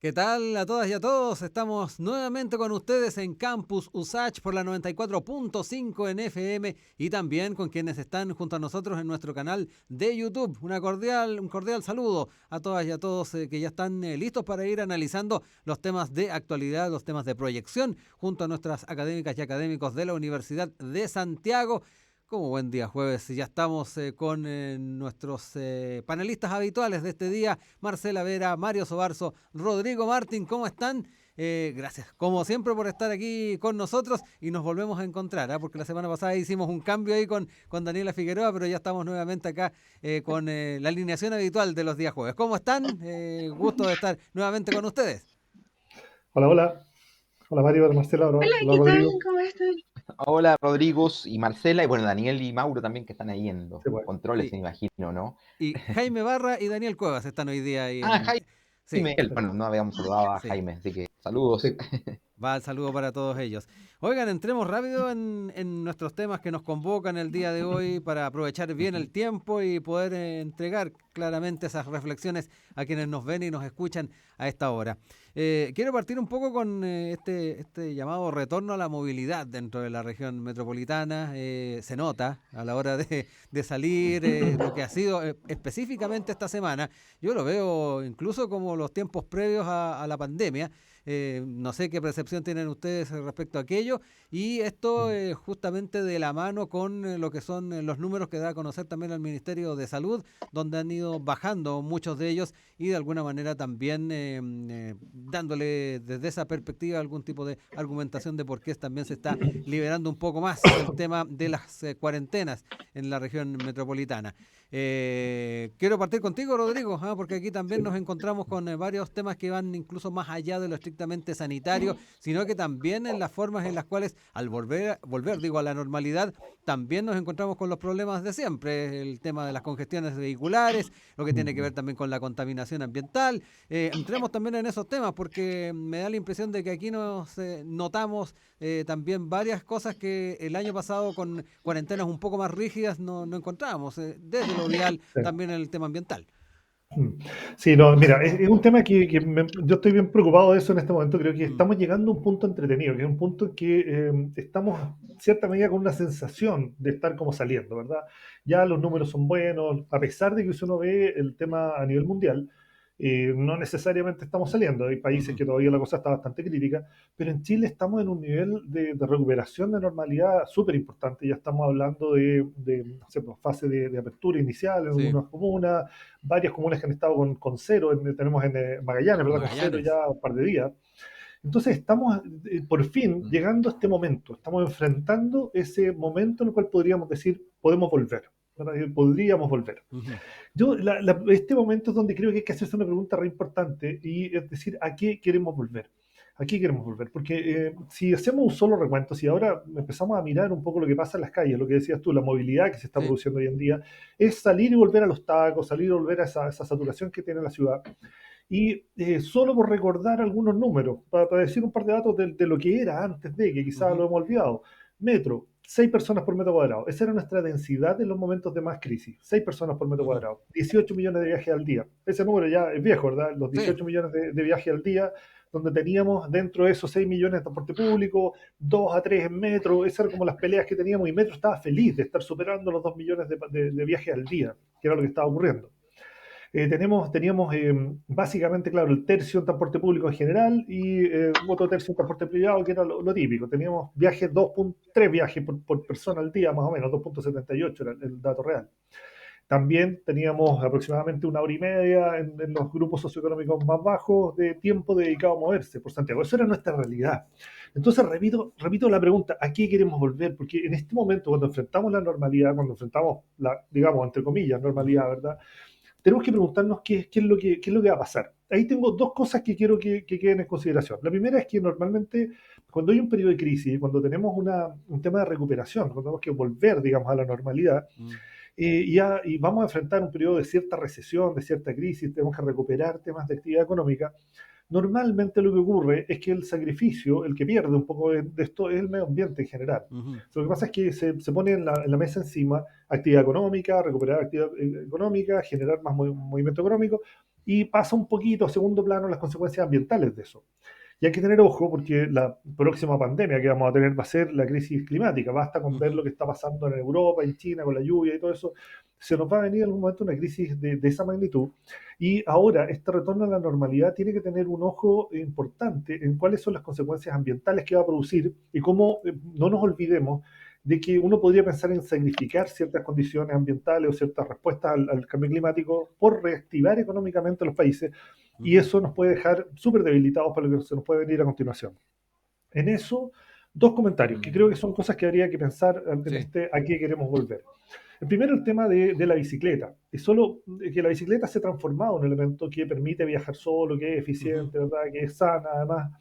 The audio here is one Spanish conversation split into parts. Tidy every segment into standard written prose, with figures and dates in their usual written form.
¿Qué tal a todas y a todos? Estamos nuevamente con ustedes en Campus USACH por la 94.5 en FM y también con quienes están junto a nosotros en nuestro canal de YouTube. Un cordial saludo a todas y a todos que ya están listos para ir analizando los temas de actualidad, los temas de proyección junto a nuestras académicas y académicos de la Universidad de Santiago. Como buen día jueves, ya estamos con nuestros panelistas habituales de este día, Marcela Vera, Mario Sobarzo, Rodrigo Martín, ¿cómo están? Gracias, como siempre, por estar aquí con nosotros y nos volvemos a encontrar, porque la semana pasada hicimos un cambio ahí con Daniela Figueroa, pero ya estamos nuevamente acá con la alineación habitual de los días jueves. ¿Cómo están? Gusto de estar nuevamente con ustedes. Hola, hola. Hola Mario, Marcela, hola, Hola, hola ¿qué tal? Rodrigo. ¿Cómo están? Hola, Rodrigo y Marcela, y bueno, Daniel y Mauro también que están ahí en los Sí, pues. controles, Y, me imagino, ¿no? y Jaime Barra y Daniel Cuevas están hoy día ahí Ah, en... Sí, Jaime. Bueno, no habíamos saludado a sí. Jaime, así que saludos. Sí. Va el saludo para todos ellos. Oigan, entremos rápido en nuestros temas que nos convocan el día de hoy para aprovechar bien el Ujú. tiempo y poder entregar claramente esas reflexiones a quienes nos ven y nos escuchan a esta hora. Quiero partir un poco con este llamado retorno a la movilidad dentro de la región metropolitana. Se nota a la hora de salir lo que ha sido específicamente esta semana. Yo lo veo incluso como los tiempos previos a la pandemia. No sé qué percepción tienen ustedes respecto a aquello y esto justamente de la mano con lo que son los números que da a conocer también el Ministerio de Salud, donde han ido bajando muchos de ellos y de alguna manera también dándole desde esa perspectiva algún tipo de argumentación de por qué también se está liberando un poco más el tema de las cuarentenas en la región metropolitana. Quiero partir contigo, Rodrigo, porque aquí también Sí. nos encontramos con varios temas que van incluso más allá de lo estrictamente sanitario, sino que también en las formas en las cuales al volver digo, a la normalidad, también nos encontramos con los problemas de siempre, el tema de las congestiones vehiculares, lo que tiene que ver también con la contaminación ambiental. Entremos también en esos temas porque me da la impresión de que aquí nos notamos también varias cosas que el año pasado con cuarentenas un poco más rígidas no encontrábamos, desde lo vial, Sí. también en el tema ambiental. Sí, no, mira, es un tema yo estoy bien preocupado de eso en este momento. Creo que Mm, estamos llegando a un punto entretenido, que es un punto en que estamos, en cierta medida, con una sensación de estar como saliendo, ¿verdad? Ya los números son buenos, a pesar de que si uno ve el tema a nivel mundial, no necesariamente estamos saliendo. Hay países ujú, que todavía la cosa está bastante crítica, pero en Chile estamos en un nivel de recuperación de normalidad súper importante. Ya estamos hablando de no sé, pues, fase de apertura inicial en sí, algunas comunas, varias comunas que han estado con cero, tenemos en Magallanes, ¿verdad? Con cero Magallanes. ya un par de días. Entonces estamos por fin Mm. llegando a este momento, estamos enfrentando ese momento en el cual podríamos decir, podemos volver, ¿verdad? Podríamos volver. Ujú, Este momento es donde creo que hay que hacerse una pregunta re importante y es decir, ¿a qué queremos volver? ¿A qué queremos volver? Porque si hacemos un solo recuento, si ahora empezamos a mirar un poco lo que pasa en las calles, lo que decías tú, la movilidad que se está sí, produciendo hoy en día, es salir y volver a los tacos, salir y volver a esa saturación que tiene la ciudad. Y solo por recordar algunos números, para decir un par de datos de lo que era antes de, que quizás ujú, lo hemos olvidado. Metro, 6 personas por metro cuadrado. Esa era nuestra densidad en los momentos de más crisis. 6 personas por metro ujú, cuadrado. 18 millones de viajes al día. Ese número ya es viejo, ¿verdad? Los sí, 18 millones de viajes al día, donde teníamos dentro de esos 6 millones de transporte público, 2 a 3 en metro. Esas eran como las peleas que teníamos y Metro estaba feliz de estar superando los 2 millones de viajes al día, que era lo que estaba ocurriendo. Teníamos básicamente, claro, el tercio en transporte público en general y otro tercio en transporte privado, que era lo típico. Teníamos viajes, 2,3 viajes por persona al día, más o menos, 2,78 era el dato real. También teníamos aproximadamente una hora y media en los grupos socioeconómicos más bajos de tiempo dedicado a moverse por Santiago. Eso era nuestra realidad. Entonces, repito la pregunta, ¿a qué queremos volver? Porque en este momento, cuando enfrentamos la normalidad, cuando enfrentamos la, digamos, entre comillas, ujú, normalidad, ¿verdad? Tenemos que preguntarnos qué es lo que va a pasar. Ahí tengo dos cosas que quiero que queden en consideración. La primera es que normalmente cuando hay un periodo de crisis, cuando tenemos un tema de recuperación, cuando tenemos que volver, digamos, a la normalidad, mm, y vamos a enfrentar un periodo de cierta recesión, de cierta crisis, tenemos que recuperar temas de actividad económica, normalmente lo que ocurre es que el sacrificio, el que pierde un poco de esto, es el medio ambiente en general. ujú, Lo que pasa es que se pone en la mesa encima actividad económica, recuperar actividad económica, generar más movimiento económico, y pasa un poquito a segundo plano las consecuencias ambientales de eso. Y hay que tener ojo porque la próxima pandemia que vamos a tener va a ser la crisis climática. Basta con ver Ujú, lo que está pasando en Europa, en China, con la lluvia y todo eso. Se nos va a venir en algún momento una crisis de esa magnitud. Y ahora este retorno a la normalidad tiene que tener un ojo importante en cuáles son las consecuencias ambientales que va a producir y cómo no nos olvidemos de que uno podría pensar en sacrificar ciertas condiciones ambientales o ciertas respuestas al cambio climático por reactivar económicamente a los países, y ujú, eso nos puede dejar súper debilitados para lo que se nos puede venir a continuación. En eso, dos comentarios que creo que son cosas que habría que pensar en sí. este a qué queremos volver. El primero, el tema de la bicicleta. Es solo que la bicicleta se ha transformado en un elemento que permite viajar solo, que es Ujú, eficiente, ¿verdad? Que es sana, además,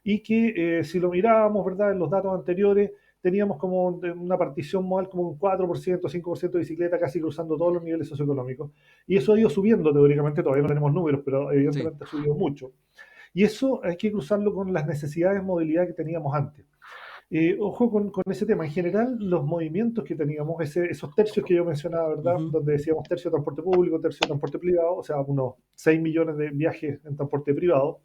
y que si lo mirábamos, ¿verdad? En los datos anteriores, teníamos como una partición modal como un 4%, 5% de bicicleta, casi cruzando todos los niveles socioeconómicos. Y eso ha ido subiendo teóricamente, todavía no tenemos números, pero sí. evidentemente ha subido mucho. Y eso hay que cruzarlo con las necesidades de movilidad que teníamos antes. Ojo con ese tema. En general, los movimientos que teníamos, esos tercios que yo mencionaba, ¿verdad? Ujú, Donde decíamos tercio de transporte público, tercio de transporte privado, o sea, unos 6 millones de viajes en transporte privado.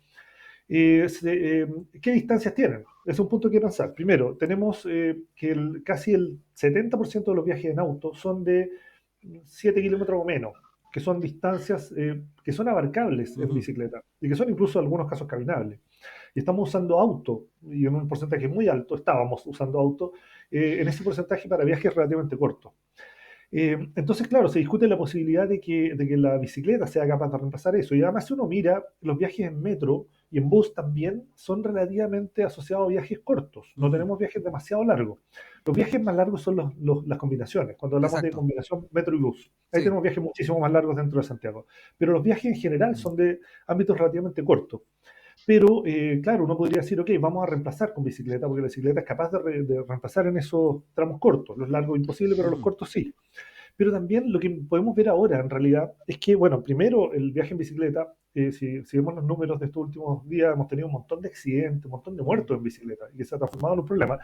¿Qué distancias tienen? Es un punto que pensar. Primero, tenemos que casi el 70% de los viajes en auto son de 7 kilómetros o menos, que son distancias que son abarcables en ujú, bicicleta y que son incluso en algunos casos caminables. Y estamos usando auto, y en un porcentaje muy alto, estábamos usando auto, en ese porcentaje para viajes relativamente cortos. Entonces, claro, se discute la posibilidad de que la bicicleta sea capaz de reemplazar eso. Y además, si uno mira, los viajes en metro y en bus también son relativamente asociados a viajes cortos. No ujú. tenemos viajes demasiado largos. Los viajes más largos son las combinaciones. Cuando hablamos de Exacto. combinación metro y bus, ahí Sí. tenemos viajes muchísimo más largos dentro de Santiago. Pero los viajes en general Mm, son de ámbitos relativamente cortos. Pero, claro, uno podría decir, ok, vamos a reemplazar con bicicleta, porque la bicicleta es capaz de reemplazar en esos tramos cortos. Los largos imposible, pero los ujú, cortos sí. Pero también lo que podemos ver ahora, en realidad, es que, bueno, primero el viaje en bicicleta, si vemos los números de estos últimos días, hemos tenido un montón de accidentes, un montón de ujú. muertos en bicicleta, y que se ha transformado en un problema,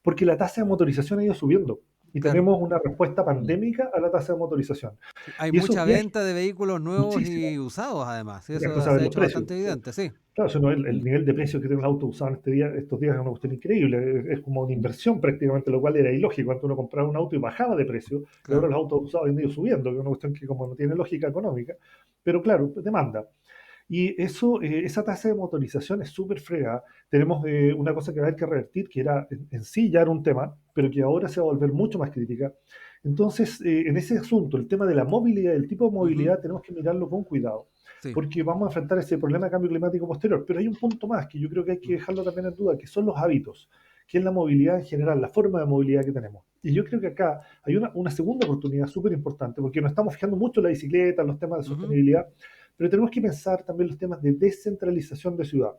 porque la tasa de motorización ha ido subiendo. Y Claro. tenemos una respuesta pandémica a la tasa de motorización. Sí, hay Y esos mucha viajes, venta de vehículos nuevos y muchísimo, usados además. Sí, una eso cosa de se ha ver los hecho precios. bastante evidente, sí. Claro, si no, el nivel de precios que tiene el auto usado en estos días es una cuestión increíble. Es como una inversión prácticamente, lo cual era ilógico. Antes uno compraba un auto y bajaba de precio, y ahora Claro. los autos usados han ido subiendo, que es una cuestión que como no tiene lógica económica, pero claro, demanda. Y eso, esa tasa de motorización es súper fregada. Tenemos una cosa que va a haber que revertir, que era en sí ya era un tema, pero que ahora se va a volver mucho más crítica. Entonces, en ese asunto, el tema de la movilidad, el tipo de Ujú, movilidad, tenemos que mirarlo con cuidado, sí. porque vamos a enfrentar ese problema de cambio climático posterior. Pero hay un punto más que yo creo que hay que Mm, dejarlo también en duda, que son los hábitos, que es la movilidad en general, la forma de movilidad que tenemos. Y yo creo que acá hay una segunda oportunidad súper importante, porque nos estamos fijando mucho en la bicicleta, en los temas de ujú, sostenibilidad, pero tenemos que pensar también los temas de descentralización de ciudad.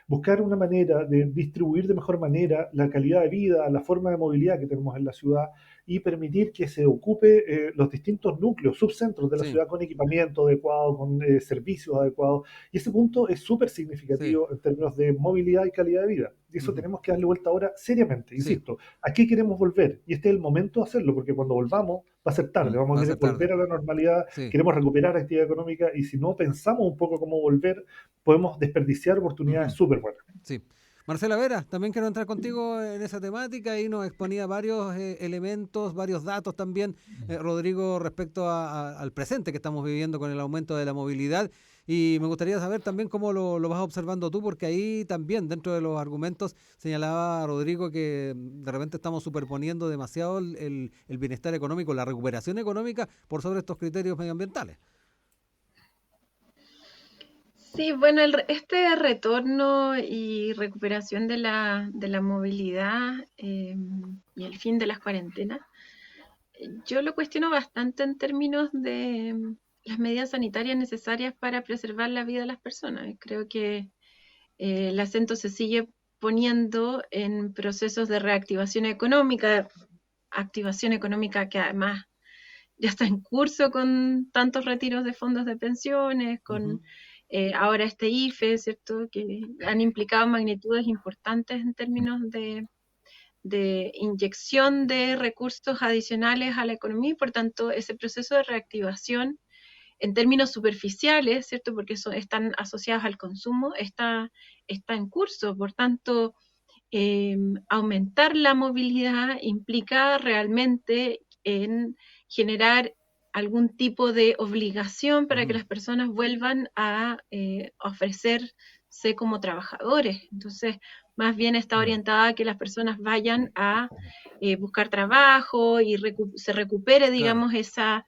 Buscar una manera de distribuir de mejor manera la calidad de vida, la forma de movilidad que tenemos en la ciudad y permitir que se ocupe los distintos núcleos, subcentros de la sí, ciudad con equipamiento adecuado, con servicios adecuados. Y ese punto es súper sí. significativo en términos de movilidad y calidad de vida. Y eso Ujú, tenemos que darle vuelta ahora seriamente, sí. insisto. ¿A qué queremos volver? Y este es el momento de hacerlo, porque cuando volvamos va a ser tarde, vamos Va a a querer ser tarde. volver a la normalidad, Sí. queremos recuperar actividad económica y si no pensamos un poco cómo volver, podemos desperdiciar oportunidades Ujú, súper buenas. sí. Marcela Vera, también quiero entrar contigo en esa temática y nos exponía varios elementos, varios datos también, Rodrigo, respecto al presente que estamos viviendo con el aumento de la movilidad. Y me gustaría saber también cómo lo vas observando tú, porque ahí también, dentro de los argumentos, señalaba Rodrigo que de repente estamos superponiendo demasiado el bienestar económico, la recuperación económica, por sobre estos criterios medioambientales. Sí, bueno, este retorno y recuperación de la movilidad y el fin de las cuarentenas, yo lo cuestiono bastante en términos de las medidas sanitarias necesarias para preservar la vida de las personas. Creo que el acento se sigue poniendo en procesos de reactivación económica, activación económica que además ya está en curso con tantos retiros de fondos de pensiones, Ujú, con ahora este IFE, ¿cierto? Que han implicado magnitudes importantes en términos de inyección de recursos adicionales a la economía y por tanto ese proceso de reactivación en términos superficiales, ¿cierto? Porque están asociados al consumo, está en curso. Por tanto, aumentar la movilidad implica realmente en generar algún tipo de obligación para que las personas vuelvan a ofrecerse como trabajadores. Entonces, más bien está orientada a que las personas vayan a buscar trabajo y se recupere, digamos, esa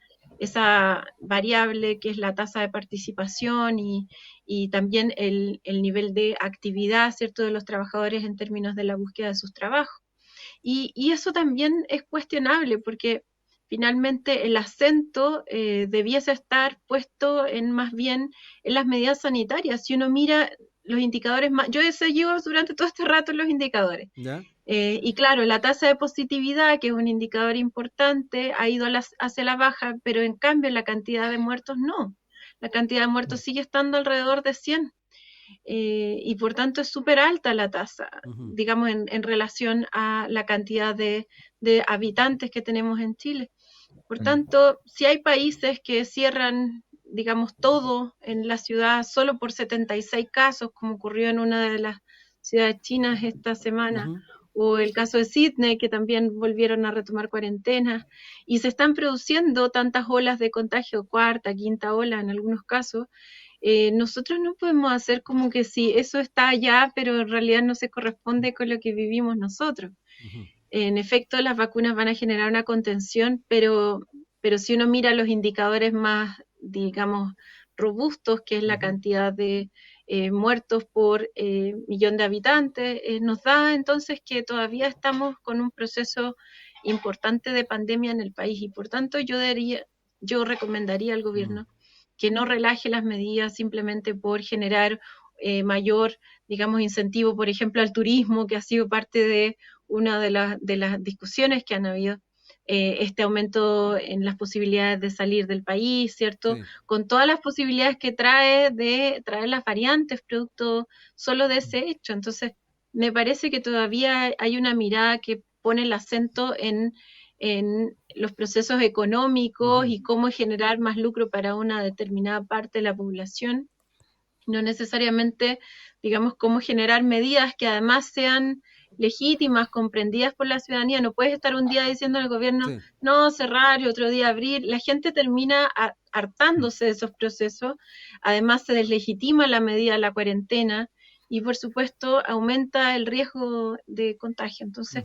variable que es la tasa de participación y también el nivel de actividad, ¿cierto?, de los trabajadores en términos de la búsqueda de sus trabajos. Y eso también es cuestionable porque finalmente el acento debiese estar puesto en más bien en las medidas sanitarias. Si uno mira los indicadores más, yo he seguido durante todo este rato los indicadores. ¿Ya? Y claro, la tasa de positividad, que es un indicador importante, ha ido hacia la baja, pero en cambio la cantidad de muertos no. La cantidad de muertos sigue estando alrededor de 100. Y por tanto es súper alta la tasa, digamos, en relación a la cantidad de habitantes que tenemos en Chile. Por tanto, si hay países que cierran, digamos, todo en la ciudad solo por 76 casos, como ocurrió en una de las ciudades chinas esta semana, o el caso de Sydney, que también volvieron a retomar cuarentena, y se están produciendo tantas olas de contagio, cuarta, quinta ola en algunos casos, nosotros no podemos hacer como que sí, eso está allá, pero en realidad no se corresponde con lo que vivimos nosotros. En efecto, las vacunas van a generar una contención, pero si uno mira los indicadores más, digamos, robustos, que es la cantidad de muertos por millón de habitantes, nos da entonces que todavía estamos con un proceso importante de pandemia en el país y por tanto yo recomendaría al gobierno que no relaje las medidas simplemente por generar mayor, digamos, incentivo, por ejemplo, al turismo, que ha sido parte de una de las discusiones que han habido, este aumento en las posibilidades de salir del país, ¿cierto? Sí. Con todas las posibilidades que trae de traer las variantes, producto solo de ese hecho. Entonces, me parece que todavía hay una mirada que pone el acento en los procesos económicos y cómo generar más lucro para una determinada parte de la población, no necesariamente, digamos, cómo generar medidas que además sean legítimas, comprendidas por la ciudadanía. No puedes estar un día diciendo al gobierno, no, cerrar y otro día abrir. La gente termina hartándose de esos procesos. Además, se deslegitima la medida de la cuarentena y, por supuesto, aumenta el riesgo de contagio. Entonces,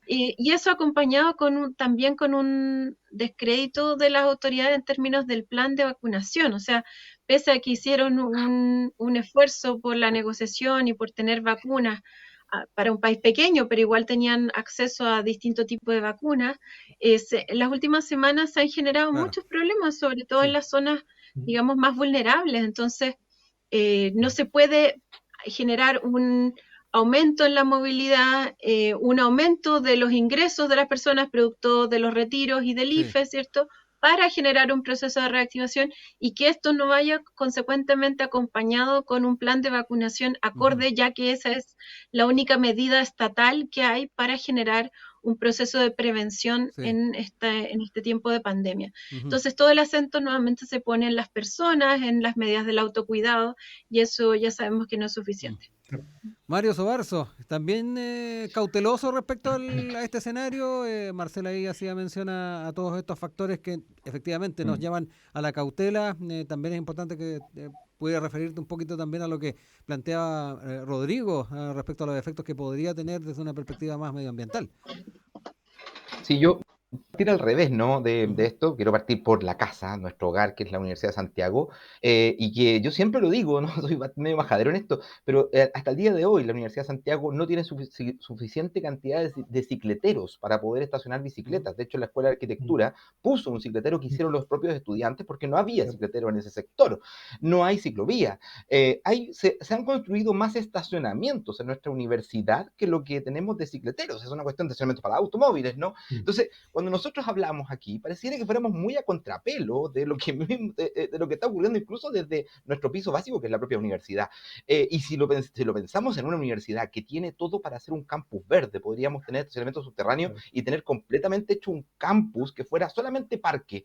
y eso acompañado también con un descrédito de las autoridades en términos del plan de vacunación. O sea, pese a que hicieron un esfuerzo por la negociación y por tener vacunas para un país pequeño, pero igual tenían acceso a distintos tipos de vacunas, en las últimas semanas se han generado muchos problemas, sobre todo en las zonas, digamos, más vulnerables. Entonces, no se puede generar un aumento en la movilidad, un aumento de los ingresos de las personas producto de los retiros y del IFE, ¿cierto?, para generar un proceso de reactivación y que esto no vaya consecuentemente acompañado con un plan de vacunación acorde, ya que esa es la única medida estatal que hay para generar un proceso de prevención en este tiempo de pandemia. Entonces, todo el acento nuevamente se pone en las personas, en las medidas del autocuidado, y eso ya sabemos que no es suficiente. Mario Sobarzo, también cauteloso respecto a este escenario. Marcela ahí hacía mención a todos estos factores que efectivamente nos llevan a la cautela. También es importante que pudiera referirte un poquito también a lo que planteaba Rodrigo respecto a los efectos que podría tener desde una perspectiva más medioambiental. Sí, yo partir al revés, ¿no? De esto, quiero partir por la casa, nuestro hogar, que es la Universidad de Santiago, y que yo siempre lo digo, ¿no? Soy medio majadero en esto, pero hasta el día de hoy la Universidad de Santiago no tiene suficiente cantidad de cicleteros para poder estacionar bicicletas. De hecho, la Escuela de Arquitectura puso un cicletero que hicieron los propios estudiantes porque no había cicletero en ese sector. No hay ciclovía. Se han construido más estacionamientos en nuestra universidad que lo que tenemos de cicleteros. Es una cuestión de estacionamiento para automóviles, ¿no? Entonces, cuando cuando nosotros hablamos aquí, pareciera que fuéramos muy a contrapelo de lo que, de lo que está ocurriendo incluso desde nuestro piso básico, que es la propia universidad. Y si lo pensamos en una universidad que tiene todo para hacer un campus verde, podríamos tener estacionamiento subterráneo y tener completamente hecho un campus que fuera solamente parque.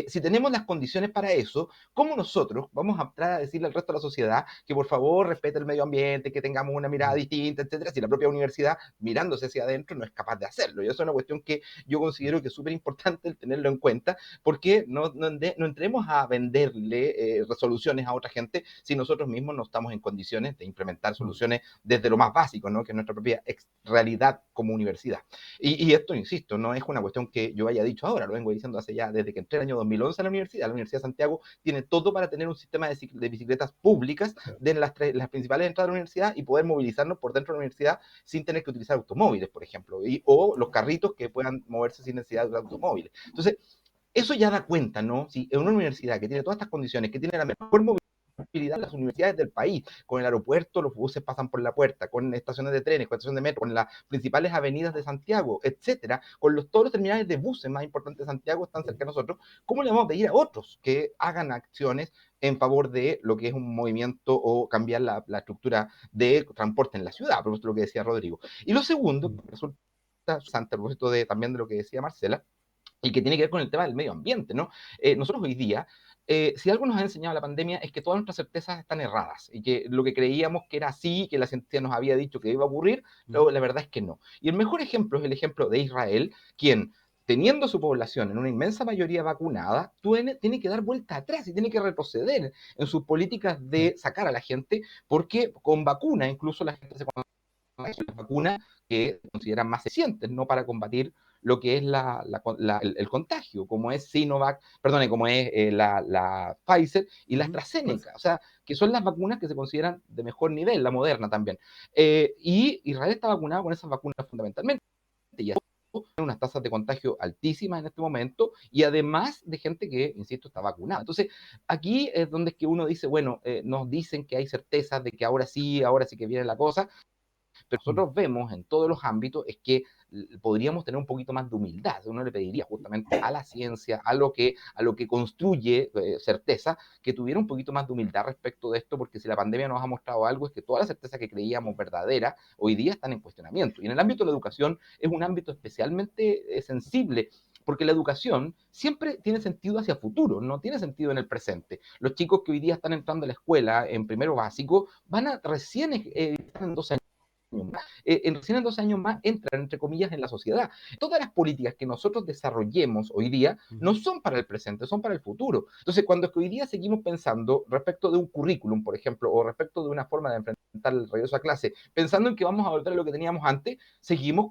Si tenemos las condiciones para eso, ¿cómo nosotros vamos a entrar a decirle al resto de la sociedad que por favor respete el medio ambiente, que tengamos una mirada distinta, etcétera, si la propia universidad, mirándose hacia adentro, no es capaz de hacerlo? Y eso es una cuestión que yo considero que es súper importante el tenerlo en cuenta, porque no entremos a venderle resoluciones a otra gente si nosotros mismos no estamos en condiciones de implementar soluciones desde lo más básico, ¿no? Que es nuestra propia realidad como universidad. Y esto, insisto, no es una cuestión que yo haya dicho ahora, lo vengo diciendo hace ya desde que entré en el año 2011 a la Universidad de Santiago tiene todo para tener un sistema de bicicletas públicas de las principales entradas de la universidad y poder movilizarnos por dentro de la universidad sin tener que utilizar automóviles, por ejemplo, o los carritos que puedan moverse sin necesidad de automóviles. Entonces, eso ya da cuenta, ¿no? Si en una universidad que tiene todas estas condiciones, que tiene la mejor movilidad de las universidades del país, con el aeropuerto, los buses pasan por la puerta, con estaciones de trenes, con estaciones de metro, con las principales avenidas de Santiago, etcétera, con todos los terminales de buses más importantes de Santiago están cerca de nosotros, ¿cómo le vamos a pedir a otros que hagan acciones en favor de lo que es un movimiento o cambiar la estructura de transporte en la ciudad? Por lo que decía Rodrigo. Y lo segundo, resulta interesante, a propósito también de lo que decía Marcela, y que tiene que ver con el tema del medio ambiente, ¿no? Nosotros hoy día, si algo nos ha enseñado la pandemia es que todas nuestras certezas están erradas y que lo que creíamos que era así, que la ciencia nos había dicho que iba a ocurrir, pero la verdad es que no. Y el mejor ejemplo es el ejemplo de Israel, quien, teniendo su población en una inmensa mayoría vacunada, tiene que dar vuelta atrás y tiene que retroceder en sus políticas de sacar a la gente, porque con vacuna incluso la gente se las vacunas que se consideran más eficientes, ¿no? Para combatir lo que es el contagio, como es Sinovac, perdón, como es la Pfizer y la AstraZeneca, o sea, que son las vacunas que se consideran de mejor nivel, la Moderna también. Y Israel está vacunado con esas vacunas fundamentalmente, y unas tasas de contagio altísimas en este momento, y además de gente que, insisto, está vacunada. Entonces, aquí es donde es que uno dice, bueno, nos dicen que hay certezas de que ahora sí que viene la cosa, pero nosotros vemos en todos los ámbitos es que podríamos tener un poquito más de humildad. Uno le pediría justamente a la ciencia, a lo que construye certeza, que tuviera un poquito más de humildad respecto de esto, porque si la pandemia nos ha mostrado algo es que todas las certezas que creíamos verdaderas hoy día están en cuestionamiento. Y en el ámbito de la educación es un ámbito especialmente sensible, porque la educación siempre tiene sentido hacia futuro, no tiene sentido en el presente. Los chicos que hoy día están entrando a la escuela en primero básico van a recién en 12 años más. Recién en 12 años más entran, entre comillas, en la sociedad. Todas las políticas que nosotros desarrollemos hoy día no son para el presente, son para el futuro. Entonces, cuando es que hoy día seguimos pensando respecto de un currículum, por ejemplo, o respecto de una forma de enfrentar el regreso a clase, pensando en que vamos a volver a lo que teníamos antes, seguimos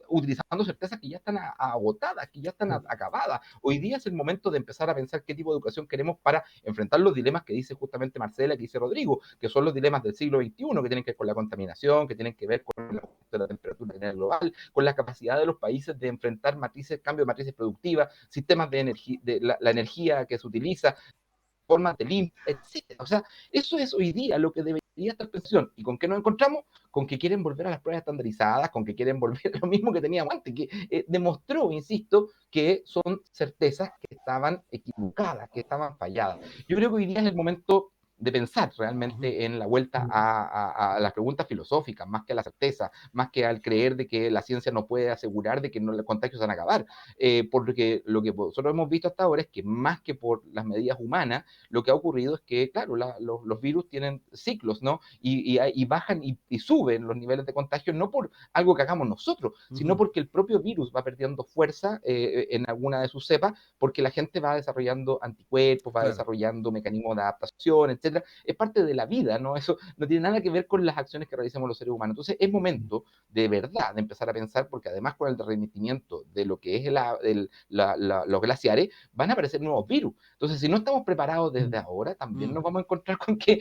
utilizando certezas que ya están agotadas, que ya están acabadas. Hoy día es el momento de empezar a pensar qué tipo de educación queremos para enfrentar los dilemas que dice justamente Marcela, que dice Rodrigo, que son los dilemas del siglo XXI, que tienen que ver con la contaminación, que tienen que ver con la temperatura global, con la capacidad de los países de enfrentar cambios de matrices productivas, sistemas de energía, la energía que se utiliza, formas de limpia, etc. O sea, eso es hoy día lo que debería estar pensando. ¿Y con qué nos encontramos? Con que quieren volver a las pruebas estandarizadas, con que quieren volver a lo mismo que teníamos antes, que demostró, insisto, que son certezas que estaban equivocadas, que estaban falladas. Yo creo que hoy día es el momento de pensar realmente en la vuelta a las preguntas filosóficas, más que a la certeza, más que al creer de que la ciencia no puede asegurar de que no, los contagios van a acabar. Porque lo que nosotros hemos visto hasta ahora es que más que por las medidas humanas, lo que ha ocurrido es que, claro, los virus tienen ciclos, ¿no? Y bajan y suben los niveles de contagio, no por algo que hagamos nosotros, sino porque el propio virus va perdiendo fuerza en alguna de sus cepas, porque la gente va desarrollando anticuerpos, va desarrollando mecanismos de adaptación, etcétera. Es parte de la vida, ¿no? Eso no tiene nada que ver con las acciones que realicemos los seres humanos. Entonces, es momento de verdad de empezar a pensar, porque además con el derretimiento de lo que es los glaciares, van a aparecer nuevos virus. Entonces, si no estamos preparados desde ahora, también nos vamos a encontrar con que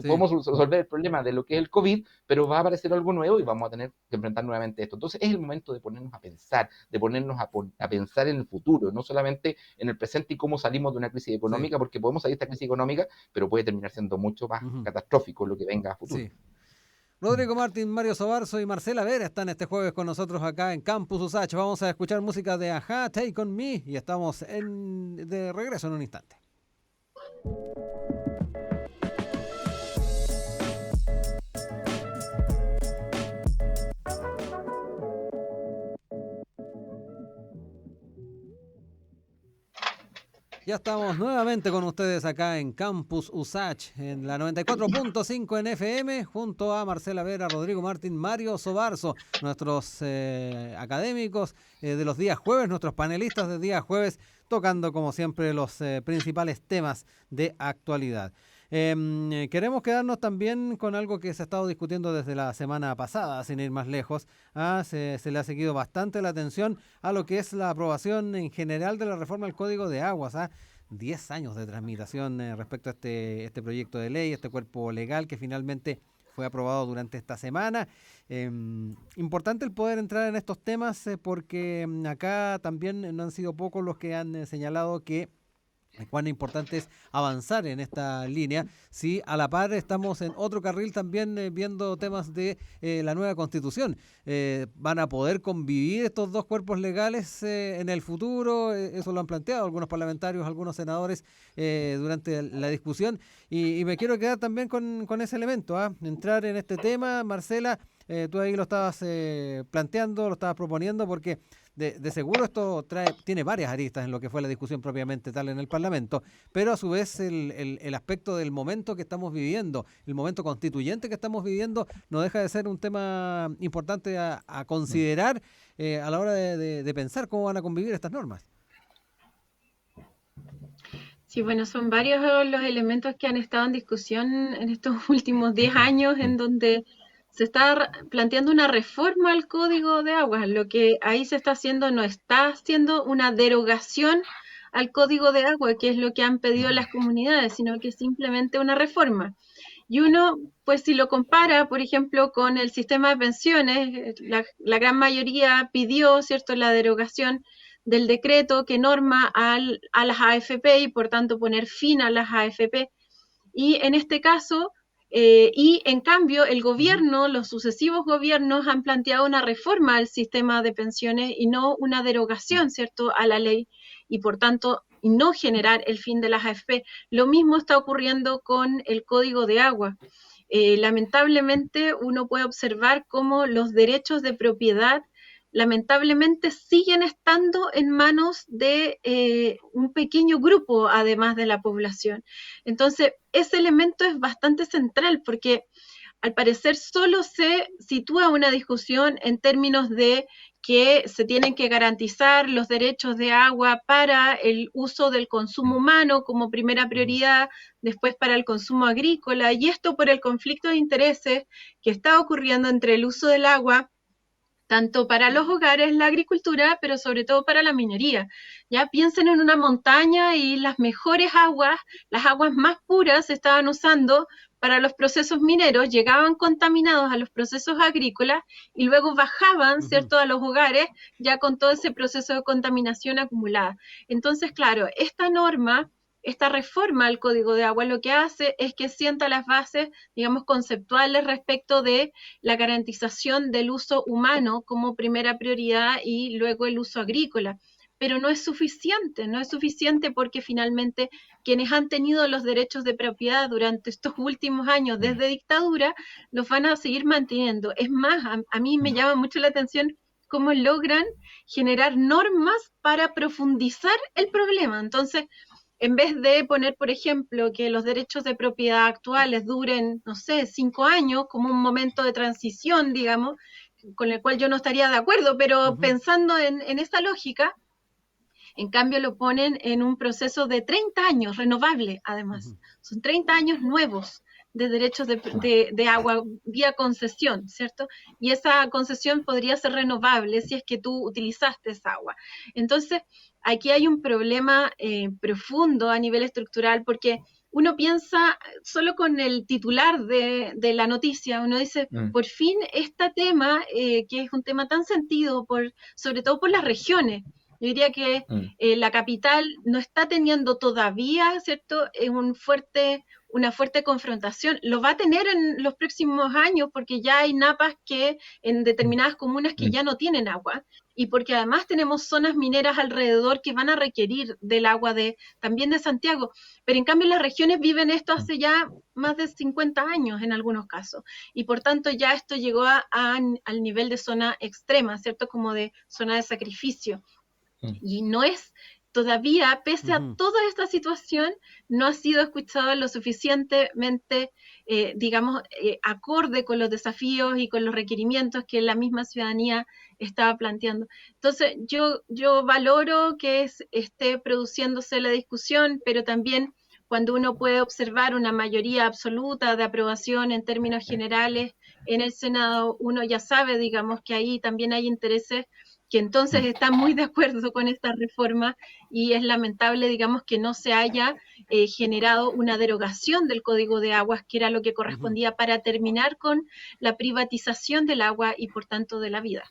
podemos resolver el problema de lo que es el COVID, pero va a aparecer algo nuevo y vamos a tener que enfrentar nuevamente esto. Entonces, es el momento de ponernos a pensar, de ponernos a pensar en el futuro, no solamente en el presente y cómo salimos de una crisis económica, porque podemos salir de esta crisis económica, pero puede terminar siendo mucho más catastrófico lo que venga a futuro. Sí. Rodrigo Martín, Mario Sobarzo y Marcela Vera están este jueves con nosotros acá en Campus USACH. Vamos a escuchar música de Ajá, Take On Me, y estamos de regreso en un instante. Ya estamos nuevamente con ustedes acá en Campus USACH, en la 94.5 en FM, junto a Marcela Vera, Rodrigo Martín, Mario Sobarzo, nuestros académicos de los días jueves, nuestros panelistas de días jueves, tocando como siempre los principales temas de actualidad. Queremos quedarnos también con algo que se ha estado discutiendo desde la semana pasada, sin ir más lejos. Se le ha seguido bastante la atención a lo que es la aprobación en general de la reforma al Código de Aguas. 10 años de tramitación respecto a este proyecto de ley, este cuerpo legal que finalmente fue aprobado durante esta semana. Importante el poder entrar en estos temas porque acá también no han sido pocos los que han señalado que cuán importante es avanzar en esta línea. Sí, a la par estamos en otro carril también viendo temas de la nueva Constitución. ¿Van a poder convivir estos dos cuerpos legales en el futuro? Eso lo han planteado algunos parlamentarios, algunos senadores durante la discusión. Y me quiero quedar también con ese elemento, entrar en este tema. Marcela, tú ahí lo estabas planteando, lo estabas proponiendo, porque de seguro esto tiene varias aristas en lo que fue la discusión propiamente tal en el Parlamento, pero a su vez el aspecto del momento que estamos viviendo, el momento constituyente que estamos viviendo, no deja de ser un tema importante a considerar a la hora de pensar cómo van a convivir estas normas. Sí, bueno, son varios los elementos que han estado en discusión en estos últimos 10 años en donde se está planteando una reforma al Código de Aguas. Lo que ahí se está haciendo no está haciendo una derogación al Código de Agua, que es lo que han pedido las comunidades, sino que es simplemente una reforma. Y uno, pues si lo compara, por ejemplo, con el sistema de pensiones, la gran mayoría pidió, ¿cierto?, la derogación del decreto que norma a las AFP y por tanto poner fin a las AFP. Y en este caso, y en cambio el gobierno, los sucesivos gobiernos han planteado una reforma al sistema de pensiones y no una derogación, ¿cierto?, a la ley y por tanto y no generar el fin de las AFP. Lo mismo está ocurriendo con el Código de Agua. Lamentablemente uno puede observar cómo los derechos de propiedad lamentablemente siguen estando en manos de un pequeño grupo, además de la población. Entonces, ese elemento es bastante central porque al parecer solo se sitúa una discusión en términos de que se tienen que garantizar los derechos de agua para el uso del consumo humano como primera prioridad, después para el consumo agrícola, y esto por el conflicto de intereses que está ocurriendo entre el uso del agua tanto para los hogares, la agricultura, pero sobre todo para la minería. Ya piensen en una montaña y las mejores aguas, las aguas más puras se estaban usando para los procesos mineros, llegaban contaminados a los procesos agrícolas y luego bajaban, ¿cierto?, a los hogares ya con todo ese proceso de contaminación acumulada. Entonces, claro, esta norma, esta reforma al Código de Agua lo que hace es que sienta las bases, digamos, conceptuales respecto de la garantización del uso humano como primera prioridad y luego el uso agrícola. Pero no es suficiente porque finalmente quienes han tenido los derechos de propiedad durante estos últimos años desde dictadura los van a seguir manteniendo. Es más, a mí me llama mucho la atención cómo logran generar normas para profundizar el problema. Entonces, en vez de poner, por ejemplo, que los derechos de propiedad actuales duren, no sé, 5 años, como un momento de transición, digamos, con el cual yo no estaría de acuerdo, pero pensando en esta lógica, en cambio lo ponen en un proceso de 30 años, renovable además. Son 30 años nuevos de derechos de agua vía concesión, ¿cierto? Y esa concesión podría ser renovable si es que tú utilizaste esa agua. Entonces, aquí hay un problema profundo a nivel estructural porque uno piensa solo con el titular de la noticia, uno dice, por fin este tema, que es un tema tan sentido, sobre todo por las regiones. Yo diría que la capital no está teniendo todavía, ¿cierto?, una una fuerte confrontación. Lo va a tener en los próximos años porque ya hay napas que en determinadas comunas que ya no tienen agua y porque además tenemos zonas mineras alrededor que van a requerir del agua también de Santiago. Pero en cambio las regiones viven esto hace ya más de 50 años en algunos casos y por tanto ya esto llegó al nivel de zona extrema, ¿cierto? Como de zona de sacrificio. Y no es todavía, pese a toda esta situación, no ha sido escuchado lo suficientemente, digamos, acorde con los desafíos y con los requerimientos que la misma ciudadanía estaba planteando. Entonces, yo valoro que esté produciéndose la discusión, pero también cuando uno puede observar una mayoría absoluta de aprobación en términos generales en el Senado, uno ya sabe, digamos, que ahí también hay intereses que entonces están muy de acuerdo con esta reforma y es lamentable, digamos, que no se haya generado una derogación del Código de Aguas, que era lo que correspondía para terminar con la privatización del agua y, por tanto, de la vida.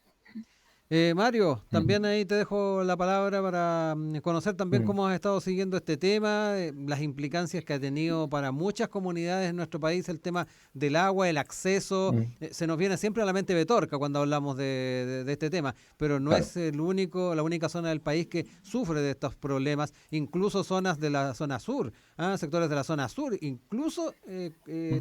Mario, también ahí te dejo la palabra para conocer también cómo has estado siguiendo este tema, las implicancias que ha tenido para muchas comunidades en nuestro país el tema del agua, el acceso. Se nos viene siempre a la mente Petorca cuando hablamos de este tema, pero no es la única zona del país que sufre de estos problemas, incluso zonas de la zona sur, sectores de la zona sur, incluso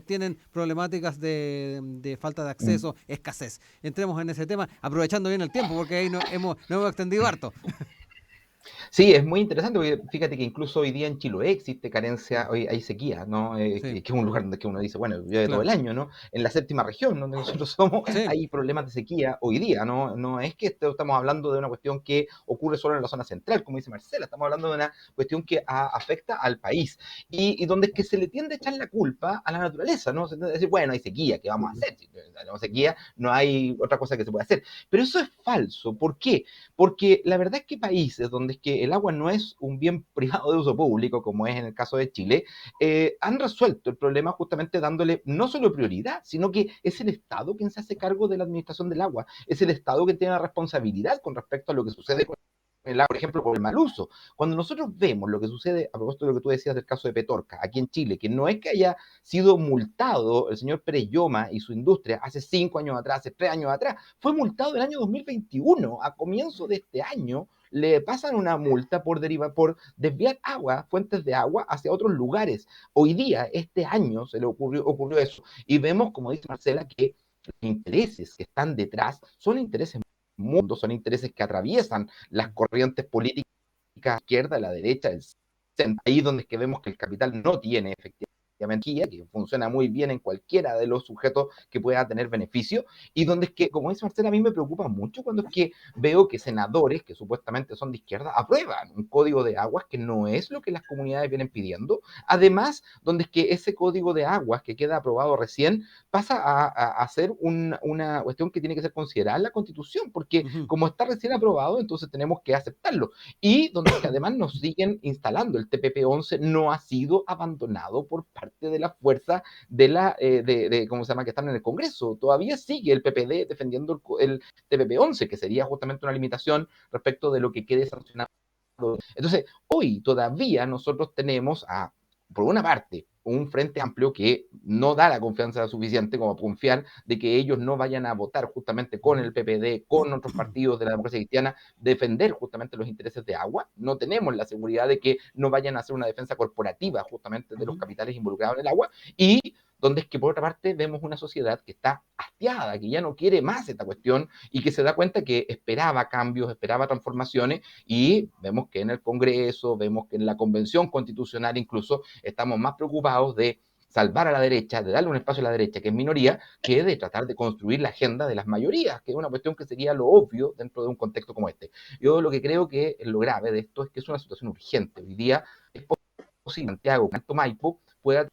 tienen problemáticas de falta de acceso, escasez. Entremos en ese tema, aprovechando bien el tiempo, porque ahí nos hemos extendido harto. Sí, es muy interesante porque fíjate que incluso hoy día en Chiloé existe carencia, hoy hay sequía, ¿no? Sí. Que es un lugar donde uno dice, bueno, llueve todo Claro. el año, ¿no? En la séptima región donde nosotros somos, Sí. hay problemas de sequía hoy día, ¿no? No es que estamos hablando de una cuestión que ocurre solo en la zona central, como dice Marcela, estamos hablando de una cuestión que afecta al país y donde es que se le tiende a echar la culpa a la naturaleza, ¿no? Se tiende a decir, bueno, hay sequía, ¿qué vamos a hacer? Si tenemos sequía, no hay otra cosa que se pueda hacer. Pero eso es falso. ¿Por qué? Porque la verdad es que países donde es que el agua no es un bien privado de uso público, como es en el caso de Chile, han resuelto el problema justamente dándole no solo prioridad, sino que es el Estado quien se hace cargo de la administración del agua, es el Estado quien tiene la responsabilidad con respecto a lo que sucede con el agua, por ejemplo, por el mal uso. Cuando nosotros vemos lo que sucede, a propósito de lo que tú decías del caso de Petorca, aquí en Chile, que no es que haya sido multado el señor Pérez Lloma y su industria hace 5 años atrás, hace 3 años atrás, fue multado el año 2021, a comienzo de este año, le pasan una multa por desviar agua, fuentes de agua hacia otros lugares. Hoy día, este año, se le ocurrió eso. Y vemos, como dice Marcela, que los intereses que están detrás son intereses mundos, son intereses que atraviesan las corrientes políticas, la izquierda, la derecha, el centro. Ahí donde es que vemos que el capital no tiene efectivamente, que funciona muy bien en cualquiera de los sujetos que pueda tener beneficio, y donde es que, como dice Marcela, a mí me preocupa mucho cuando es que veo que senadores que supuestamente son de izquierda aprueban un código de aguas que no es lo que las comunidades vienen pidiendo, además donde es que ese código de aguas que queda aprobado recién pasa a ser una cuestión que tiene que ser considerada en la Constitución, porque como está recién aprobado, entonces tenemos que aceptarlo, y donde es que además nos siguen instalando el TPP-11 no ha sido abandonado por parte de la fuerza de ¿cómo se llama?, que están en el Congreso. Todavía sigue el PPD defendiendo el TPP-11, que sería justamente una limitación respecto de lo que quede sancionado. Entonces, hoy todavía nosotros tenemos por una parte, un frente amplio que no da la confianza suficiente como confiar de que ellos no vayan a votar justamente con el PPD, con otros partidos de la democracia cristiana, defender justamente los intereses de agua. No tenemos la seguridad de que no vayan a hacer una defensa corporativa justamente de los capitales involucrados en el agua, y donde es que por otra parte vemos una sociedad que está hastiada, que ya no quiere más esta cuestión y que se da cuenta que esperaba cambios, esperaba transformaciones, y vemos que en el Congreso, vemos que en la Convención Constitucional incluso estamos más preocupados de salvar a la derecha, de darle un espacio a la derecha que es minoría, que de tratar de construir la agenda de las mayorías, que es una cuestión que sería lo obvio dentro de un contexto como este. Yo lo que creo que lo grave de esto es que es una situación urgente. Hoy día es posible que Santiago, Alto Maipo, pueda...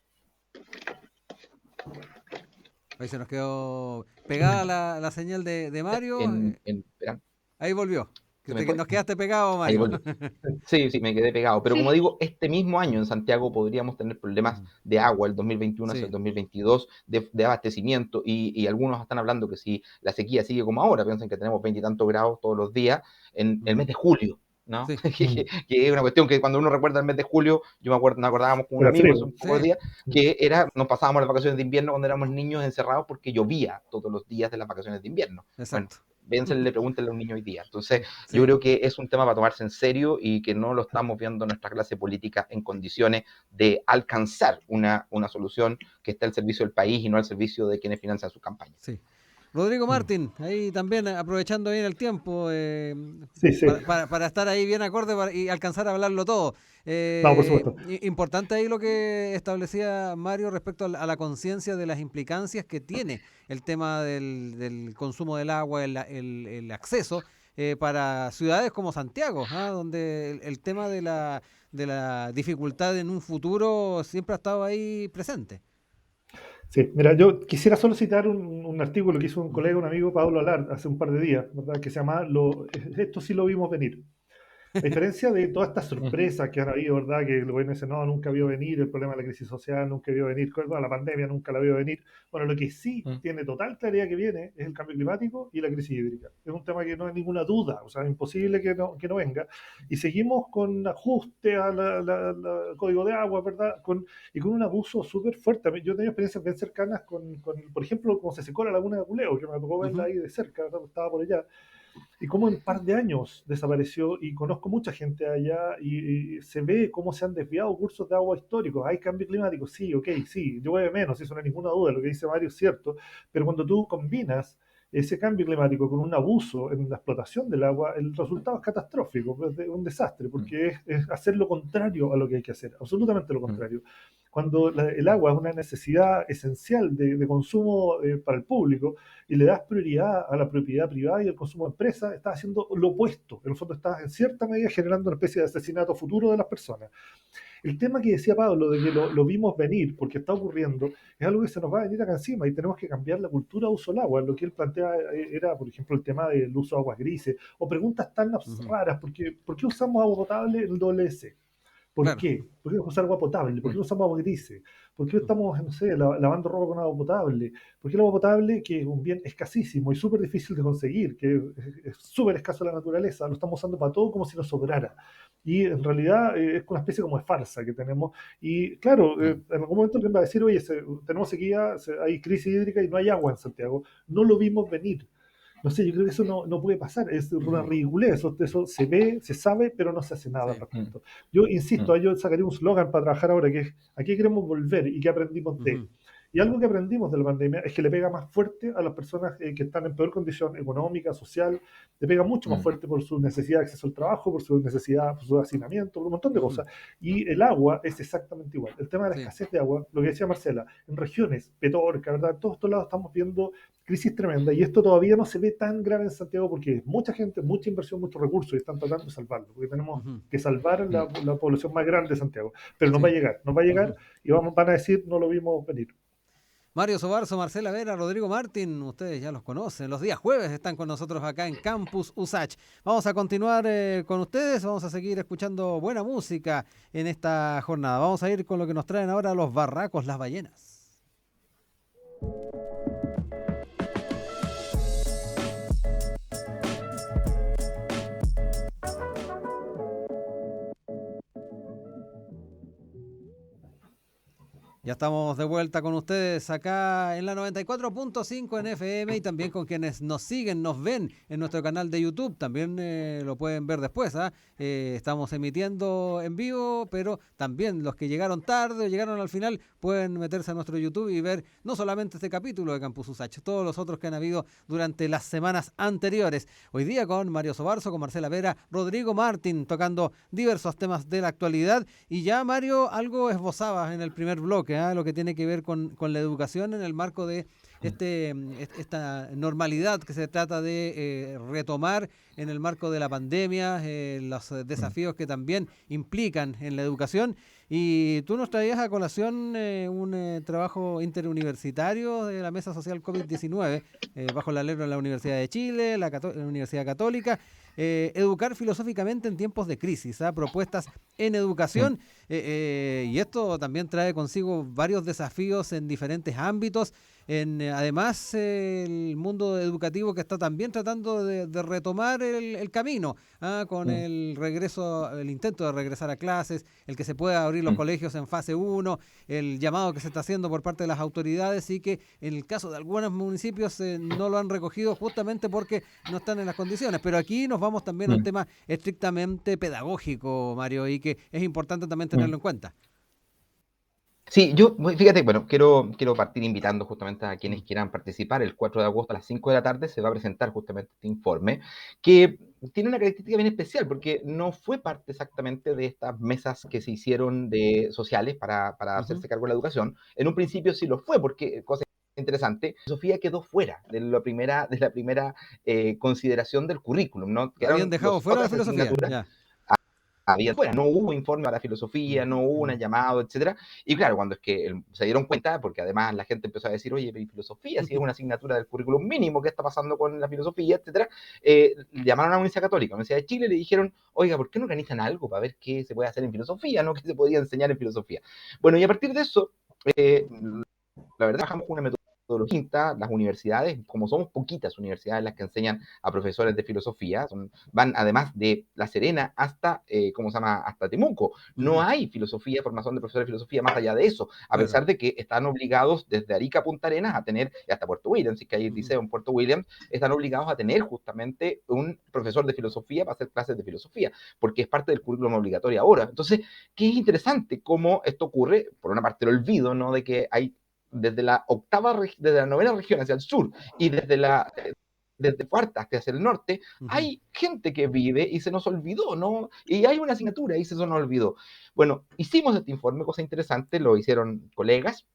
Ahí se nos quedó pegada la señal de Mario. Ahí volvió. Nos quedaste pegado, Mario. Sí, me quedé pegado. Pero como digo, este mismo año en Santiago podríamos tener problemas de agua, el 2021 hacia el 2022, de abastecimiento, y algunos están hablando que si la sequía sigue como ahora, piensen que tenemos 20 y tantos grados todos los días, en el mes de julio ¿no? Sí. Que es una cuestión que cuando uno recuerda el mes de julio, nos acordábamos con un Era amigo frío. hace un poco de Sí. días, que nos pasábamos las vacaciones de invierno cuando éramos niños encerrados porque llovía todos los días de las vacaciones de invierno. Bueno, Exacto. pregúntenle a un niño hoy día. Entonces, Sí. yo creo que es un tema para tomarse en serio y que no lo estamos viendo nuestra clase política en condiciones de alcanzar una solución que esté al servicio del país y no al servicio de quienes financian su campaña. Sí. Rodrigo Martín, ahí también aprovechando bien el tiempo Sí, sí. para estar ahí bien acorde y alcanzar a hablarlo todo. No, por supuesto. Importante ahí lo que establecía Mario respecto a la conciencia de las implicancias que tiene el tema del consumo del agua, el acceso para ciudades como Santiago, donde el tema de la dificultad en un futuro siempre ha estado ahí presente. Sí, mira, yo quisiera solo citar un artículo que hizo un colega, Ujú. un amigo, Pablo Alard, hace un par de días, ¿verdad? Que se llama Esto sí lo vimos venir. A diferencia de todas estas sorpresas que han habido, ¿verdad? Que el gobierno dice, no, nunca vio venir el problema de la crisis social, nunca vio venir, bueno, la pandemia nunca la vio venir. Bueno, lo que sí tiene total claridad que viene es el cambio climático y la crisis hídrica. Es un tema que no hay ninguna duda, o sea, es imposible que no venga. Y seguimos con ajuste al código de agua, ¿verdad? Y con un abuso súper fuerte. Yo he tenido experiencias bien cercanas por ejemplo, cómo se secó la laguna de Culeo, que me tocó verla Ujú. ahí de cerca, ¿verdad? Estaba por allá y cómo en un par de años desapareció y conozco mucha gente allá y se ve cómo se han desviado cursos de agua históricos. Hay cambio climático, sí, ok, sí, llueve menos, eso no hay ninguna duda, lo que dice Mario es cierto, pero cuando tú combinas ese cambio climático con un abuso en la explotación del agua, el resultado es catastrófico, es un desastre, porque es hacer lo contrario a lo que hay que hacer, absolutamente lo contrario. Cuando el agua es una necesidad esencial de consumo para el público, y le das prioridad a la propiedad privada y al consumo de empresa, estás haciendo lo opuesto. En el fondo estás en cierta medida generando una especie de asesinato futuro de las personas. El tema que decía Pablo, de que lo vimos venir, porque está ocurriendo, es algo que se nos va a venir acá encima y tenemos que cambiar la cultura de uso del agua. Lo que él plantea era, por ejemplo, el tema del uso de aguas grises o preguntas tan Ujú. raras, ¿por qué usamos agua potable en el WC? ¿Por Claro. qué? ¿Por qué no usar agua potable? ¿Por qué no usamos agua grise? ¿Por qué estamos, no sé, lavando ropa con agua potable? ¿Por qué el agua potable, que es un bien escasísimo y súper difícil de conseguir, que es súper escaso en la naturaleza, lo estamos usando para todo como si nos sobrara? Y en realidad es una especie como de farsa que tenemos. Y claro, en algún momento alguien va a decir, oye, tenemos sequía, hay crisis hídrica y no hay agua en Santiago. No lo vimos venir. No sé, yo creo que eso no puede pasar, es una ridiculez, eso se ve, se sabe, pero no se hace nada al Sí. respecto. Yo insisto, yo sacaría un slogan para trabajar ahora, que es, ¿a qué queremos volver y qué aprendimos de? Ujú. Y algo que aprendimos de la pandemia es que le pega más fuerte a las personas que están en peor condición económica, social, le pega mucho más fuerte por su necesidad de acceso al trabajo, por su necesidad, por su hacinamiento, por un montón de Ujú. cosas. Y el agua es exactamente igual. El tema de la Sí. escasez de agua, lo que decía Marcela, en regiones, Petorca, ¿verdad? En todos estos lados estamos viendo crisis tremenda y esto todavía no se ve tan grave en Santiago porque es mucha gente, mucha inversión, muchos recursos y están tratando de salvarlo, porque tenemos Ujú. que salvar la población más grande de Santiago. Pero nos va a Sí. llegar, nos va a llegar Ujú. y van a decir, no lo vimos venir. Mario Sobarzo, Marcela Vera, Rodrigo Martín, ustedes ya los conocen. Los días jueves están con nosotros acá en Campus USACH. Vamos a continuar con ustedes, vamos a seguir escuchando buena música en esta jornada. Vamos a ir con lo que nos traen ahora los Barracos Las Ballenas. Ya estamos de vuelta con ustedes acá en la 94.5 en FM y también con quienes nos siguen, nos ven en nuestro canal de YouTube. También lo pueden ver después. Estamos emitiendo en vivo, pero también los que llegaron tarde o llegaron al final pueden meterse a nuestro YouTube y ver no solamente este capítulo de Campus USACH, todos los otros que han habido durante las semanas anteriores. Hoy día con Mario Sobarzo, con Marcela Vera, Rodrigo Martín, tocando diversos temas de la actualidad. Y ya, Mario, algo esbozabas en el primer bloque, lo que tiene que ver con la educación en el marco de esta normalidad que se trata de retomar en el marco de la pandemia, los desafíos que también implican en la educación. Y tú nos traías a colación un trabajo interuniversitario de la Mesa Social COVID-19, bajo la ley de la Universidad de Chile, la Universidad Católica, educar filosóficamente en tiempos de crisis, propuestas en educación, y esto también trae consigo varios desafíos en diferentes ámbitos. Además, el mundo educativo que está también tratando de retomar el camino, con Mm, el regreso, el intento de regresar a clases, el que se pueda abrir los mm. colegios en fase uno, el llamado que se está haciendo por parte de las autoridades y que en el caso de algunos municipios no lo han recogido justamente porque no están en las condiciones. Pero aquí nos vamos también a un Mm, tema estrictamente pedagógico, Mario, y que es importante también tenerlo mm. en cuenta. Sí, fíjate, bueno, quiero partir invitando justamente a quienes Mm. quieran participar. El 4 de agosto a las 5 de la tarde se va a presentar justamente este informe, que tiene una característica bien especial, porque no fue parte exactamente de estas mesas que se hicieron sociales para Ujú. hacerse cargo de la educación. En un principio sí lo fue, porque, cosa interesante, Sofía quedó fuera de la primera consideración del currículum, ¿no? Habían Quedaron dejado las fuera la otras filosofía, asignaturas ya. había fuera, no hubo informe para filosofía, Mm, no hubo un mm. llamado, etcétera. Y claro, cuando es que se dieron cuenta, porque además la gente empezó a decir, oye, pero ¿y filosofía? Si es una asignatura del currículum mínimo, ¿qué está pasando con la filosofía, etcétera? Llamaron a la Universidad Católica, la Universidad de Chile, y le dijeron, oiga, ¿por qué no organizan algo para ver qué se puede hacer en filosofía, no? ¿Qué se podía enseñar en filosofía? Bueno, y a partir de eso, eh, la verdad, bajamos con una metodología distinta. Las universidades, como somos poquitas universidades las que enseñan a profesores de filosofía, van además de La Serena hasta, ¿cómo se llama?, hasta Temuco. No Ujú. hay filosofía, formación de profesores de filosofía más allá de eso, a Claro. pesar de que están obligados desde Arica a Punta Arenas a tener, y hasta Puerto Williams, si es que hay Ujú. liceo en Puerto Williams, están obligados a tener justamente un profesor de filosofía para hacer clases de filosofía, porque es parte del currículum obligatorio ahora. Entonces, qué interesante cómo esto ocurre, por una parte el olvido, ¿no?, de que hay desde la novena región hacia el sur y desde cuarta hacia el norte, Ujú. hay gente que vive y se nos olvidó, ¿no? Y hay una asignatura y se nos olvidó. Bueno, hicimos este informe, cosa interesante, lo hicieron colegas,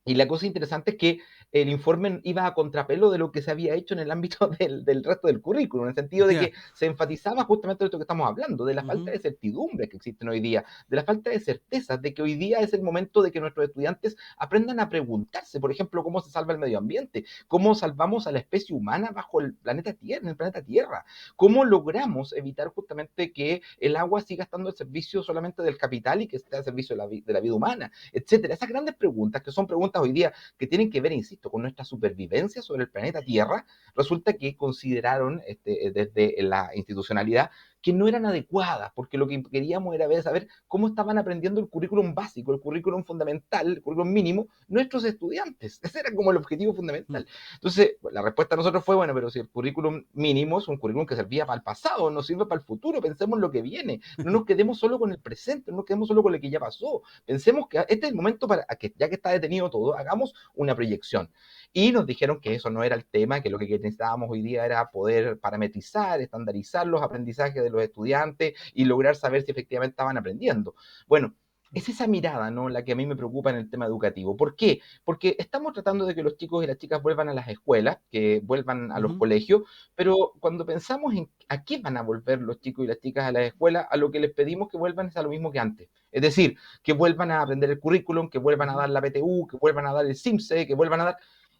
y la cosa interesante es que el informe iba a contrapelo de lo que se había hecho en el ámbito del resto del currículum, en el sentido de Ya. que se enfatizaba justamente esto que estamos hablando, de la falta Ujú. de certidumbre que existen hoy día, de la falta de certezas, de que hoy día es el momento de que nuestros estudiantes aprendan a preguntarse, por ejemplo, cómo se salva el medio ambiente, cómo salvamos a la especie humana bajo el planeta Tierra, en el planeta Tierra, cómo logramos evitar justamente que el agua siga estando al servicio solamente del capital y que esté al servicio de la vida humana, etcétera. Esas grandes preguntas, que son preguntas hoy día que tienen que ver, insisto, con nuestra supervivencia sobre el planeta Tierra, resulta que consideraron desde la institucionalidad que no eran adecuadas, porque lo que queríamos era saber cómo estaban aprendiendo el currículum básico, el currículum fundamental, el currículum mínimo, nuestros estudiantes. Ese era como el objetivo Mm. fundamental. Entonces, la respuesta a nosotros fue, bueno, pero si el currículum mínimo es un currículum que servía para el pasado, no sirve para el futuro, pensemos lo que viene, no nos quedemos solo con el presente, no nos quedemos solo con lo que ya pasó, pensemos que este es el momento para que, ya que está detenido todo, hagamos una proyección. Y nos dijeron que eso no era el tema, que lo que necesitábamos hoy día era poder parametrizar, estandarizar los aprendizajes de los estudiantes y lograr saber si efectivamente estaban aprendiendo. Bueno, es esa mirada, ¿no?, la que a mí me preocupa en el tema educativo. ¿Por qué? Porque estamos tratando de que los chicos y las chicas vuelvan a las escuelas, que vuelvan a los Ujú. colegios, pero cuando pensamos en a qué van a volver los chicos y las chicas a las escuelas, a lo que les pedimos que vuelvan es a lo mismo que antes. Es decir, que vuelvan a aprender el currículum, que vuelvan a Ujú. dar la PTU, que vuelvan a dar el CIMSE, que vuelvan a dar...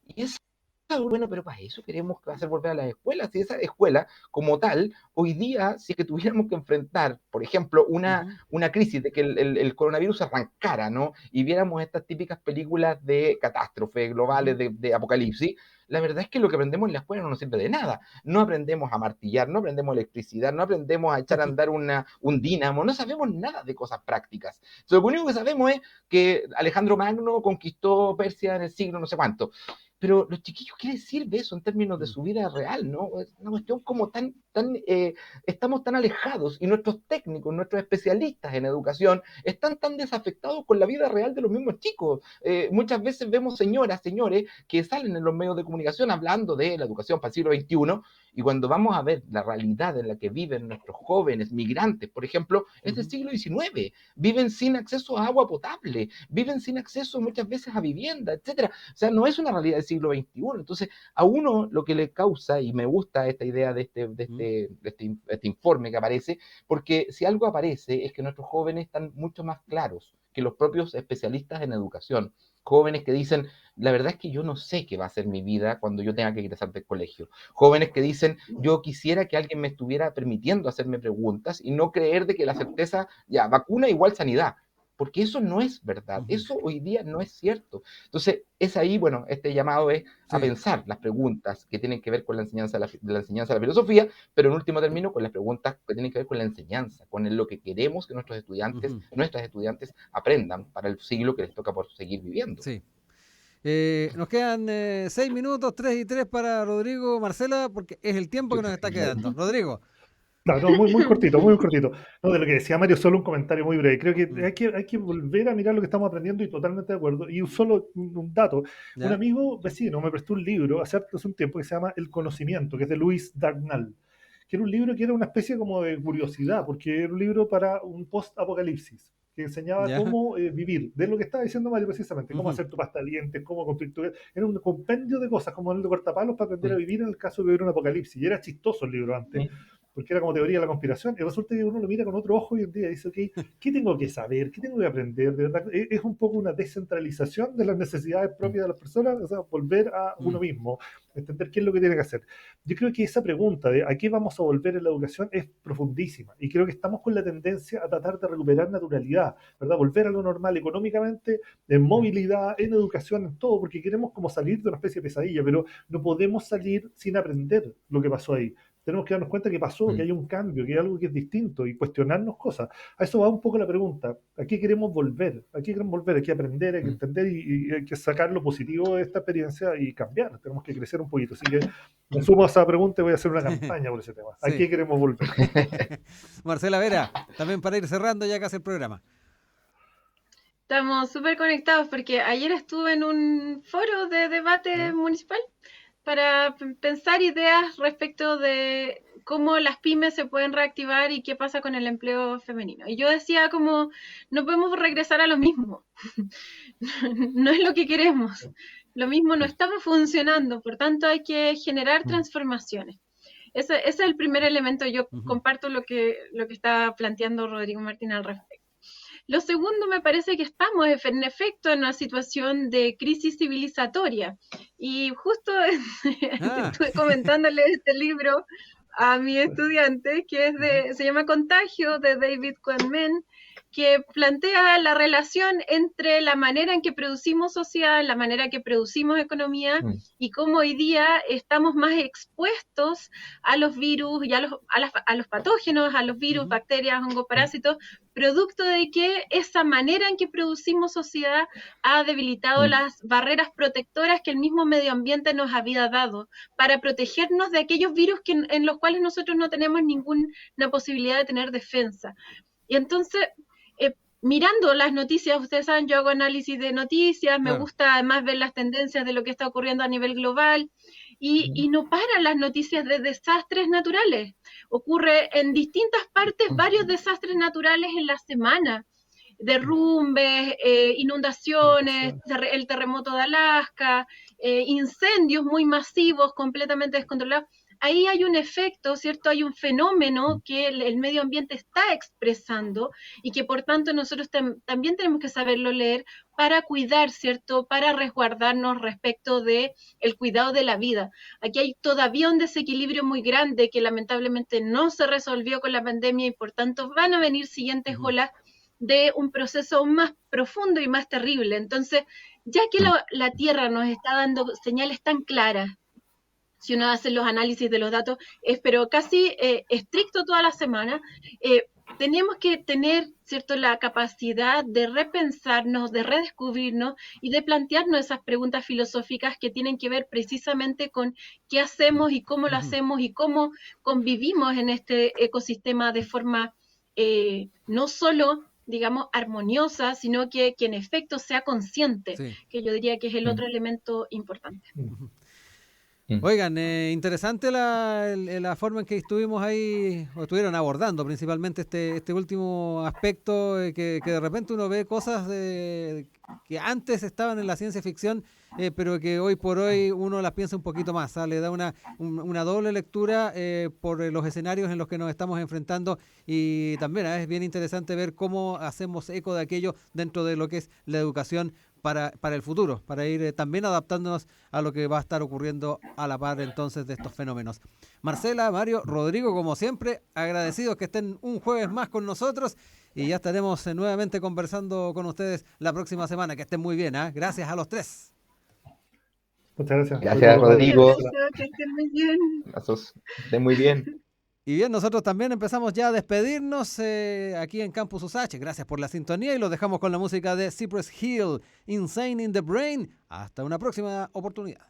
Y es bueno, pero para eso queremos hacer volver a las escuelas. Si esa escuela, como tal, hoy día, si es que tuviéramos que enfrentar, por ejemplo, una, Ujú. una crisis de que el coronavirus arrancara, ¿no?, y viéramos estas típicas películas de catástrofe globales, Ujú. de apocalipsis, la verdad es que lo que aprendemos en la escuela no nos sirve de nada. No aprendemos a martillar, no aprendemos electricidad, no aprendemos a echar a andar un dínamo, no sabemos nada de cosas prácticas. Lo único que sabemos es que Alejandro Magno conquistó Persia en el siglo no sé cuánto. Pero los chiquillos, ¿qué les sirve eso en términos de Mm. su vida real, no? Es una cuestión como estamos tan alejados, y nuestros técnicos, nuestros especialistas en educación están tan desafectados con la vida real de los mismos chicos. Muchas veces vemos señoras, señores, que salen en los medios de comunicación hablando de la educación para el siglo XXI, y cuando vamos a ver la realidad en la que viven nuestros jóvenes migrantes, por ejemplo, es del Ujú. siglo XIX, viven sin acceso a agua potable, viven sin acceso muchas veces a vivienda, etcétera. O sea, no es una realidad del siglo XXI. Entonces, a uno lo que le causa, y me gusta esta idea Mm. de este informe que aparece, porque si algo aparece es que nuestros jóvenes están mucho más claros que los propios especialistas en educación. Jóvenes que dicen, la verdad es que yo no sé qué va a ser mi vida cuando yo tenga que ingresar del colegio. Jóvenes que dicen, yo quisiera que alguien me estuviera permitiendo hacerme preguntas y no creer de que la certeza, ya, vacuna igual sanidad. porque eso no es verdad, Ujú. eso hoy día no es cierto. Entonces, es ahí, bueno, este llamado es a Sí. pensar las preguntas que tienen que ver con la enseñanza de la enseñanza de la filosofía, pero en último término con las preguntas que tienen que ver con la enseñanza, con lo que queremos que nuestros estudiantes, Ujú. nuestras estudiantes aprendan para el siglo que les toca por seguir viviendo. Sí. Nos quedan 6 minutos, 3 y 3 para Rodrigo, Marcela, porque es el tiempo que nos Chuta, está no. quedando. Rodrigo. No, no, muy, muy cortito, muy cortito. No, de lo que decía Mario, solo un comentario muy breve. Creo que Mm, hay que volver a mirar lo que estamos aprendiendo y totalmente de acuerdo. Y solo un dato. Un ¿Ya? amigo vecino me prestó un libro hace un tiempo que se llama El Conocimiento, que es de Louis Darnall, que era un libro que era una especie como de curiosidad, porque era un libro para un post-apocalipsis, que enseñaba ¿Ya? cómo vivir, de lo que estaba diciendo Mario precisamente, cómo Ujú. hacer tu pasta de dientes, cómo construir tu... Era un compendio de cosas, como el de cortapalos para aprender a Mm, vivir en el caso de que hubiera un apocalipsis. Y era chistoso el libro antes mm, porque era como teoría de la conspiración, y resulta que uno lo mira con otro ojo hoy en día y dice, ok, ¿qué tengo que saber? ¿Qué tengo que aprender? De verdad, es un poco una descentralización de las necesidades mm, propias de las personas, o sea, volver a Mm, uno mismo, entender qué es lo que tiene que hacer. Yo creo que esa pregunta de a qué vamos a volver en la educación es profundísima, y creo que estamos con la tendencia a tratar de recuperar naturalidad, ¿verdad? Volver a lo normal económicamente, en mm, movilidad, en educación, en todo, porque queremos como salir de una especie de pesadilla, pero no podemos salir sin aprender lo que pasó ahí. Tenemos que darnos cuenta que pasó, que mm, hay un cambio, que hay algo que es distinto y cuestionarnos cosas. A eso va un poco la pregunta. ¿A qué queremos volver? ¿A qué queremos volver? Hay que aprender, hay que mm. entender y hay que sacar lo positivo de esta experiencia y cambiar. Tenemos que crecer un poquito. Así que me Mm. sumo a esa pregunta y voy a hacer una campaña por ese tema. ¿A sí. qué queremos volver? Marcela Vera, también para ir cerrando ya casi el programa. Estamos súper conectados porque ayer estuve en un foro de debate ¿Ya? municipal para pensar ideas respecto de cómo las pymes se pueden reactivar y qué pasa con el empleo femenino. Y yo decía como, no podemos regresar a lo mismo, no es lo que queremos, lo mismo no estaba funcionando, por tanto hay que generar Mm, transformaciones. Ese es el primer elemento, yo Ujú. comparto lo que está planteando Rodrigo Martín al respecto. Lo segundo, me parece que estamos en efecto en una situación de crisis civilizatoria. Y justo Ah, estuve comentándole este libro a mi estudiante, que es ujú. se llama Contagio, de David Quammen, que plantea la relación entre la manera en que producimos sociedad, la manera en que producimos economía, mm, y cómo hoy día estamos más expuestos a los virus y a los patógenos, a los virus, Ujú. bacterias, hongos, mm, parásitos, producto de que esa manera en que producimos sociedad ha debilitado mm, las barreras protectoras que el mismo medio ambiente nos había dado para protegernos de aquellos virus en los cuales nosotros no tenemos ninguna posibilidad de tener defensa. Y entonces, mirando las noticias, ustedes saben, yo hago análisis de noticias, me Claro. gusta además ver las tendencias de lo que está ocurriendo a nivel global, mm, y no paran las noticias de desastres naturales. Ocurre en distintas partes mm, varios desastres naturales en la semana, derrumbes, inundaciones, Inundaciones. el terremoto de Alaska, incendios muy masivos, completamente descontrolados. Ahí hay un efecto, ¿cierto? Hay un fenómeno mm, que el medio ambiente está expresando y que por tanto nosotros también tenemos que saberlo leer para cuidar, ¿cierto? Para resguardarnos respecto de el cuidado de la vida. Aquí hay todavía un desequilibrio muy grande que lamentablemente no se resolvió con la pandemia y por tanto van a venir siguientes Ujú. olas de un proceso más profundo y más terrible. Entonces, ya que mm, la Tierra nos está dando señales tan claras, si uno hace los análisis de los datos, es pero casi estricto toda la semana, tenemos que tener, ¿cierto?, la capacidad de repensarnos, de redescubrirnos y de plantearnos esas preguntas filosóficas que tienen que ver precisamente con qué hacemos y cómo lo Ujú. hacemos y cómo convivimos en este ecosistema de forma no solo digamos, armoniosa, sino que en efecto sea consciente, Sí. que yo diría que es el mm, otro elemento importante. Ujú. mm. Oigan, interesante la forma en que estuvimos ahí, o estuvieron abordando principalmente este último aspecto, que de repente uno ve cosas que antes estaban en la ciencia ficción, pero que hoy por hoy uno las piensa un poquito más, ¿ah? Le da una doble lectura por los escenarios en los que nos estamos enfrentando y también es bien interesante ver cómo hacemos eco de aquello dentro de lo que es la educación para el futuro, para ir también adaptándonos a lo que va a estar ocurriendo a la par entonces de estos fenómenos. Marcela, Mario, Rodrigo, como siempre, agradecidos que estén un jueves más con nosotros y ya estaremos nuevamente conversando con ustedes la próxima semana. Que estén muy bien, ¿eh? Gracias a los tres. Muchas gracias. Gracias, Rodrigo. Que estén muy bien. Estén muy bien. Y bien, nosotros también empezamos ya a despedirnos aquí en Campus USACH. Gracias por la sintonía y los dejamos con la música de Cypress Hill, Insane in the Brain. Hasta una próxima oportunidad.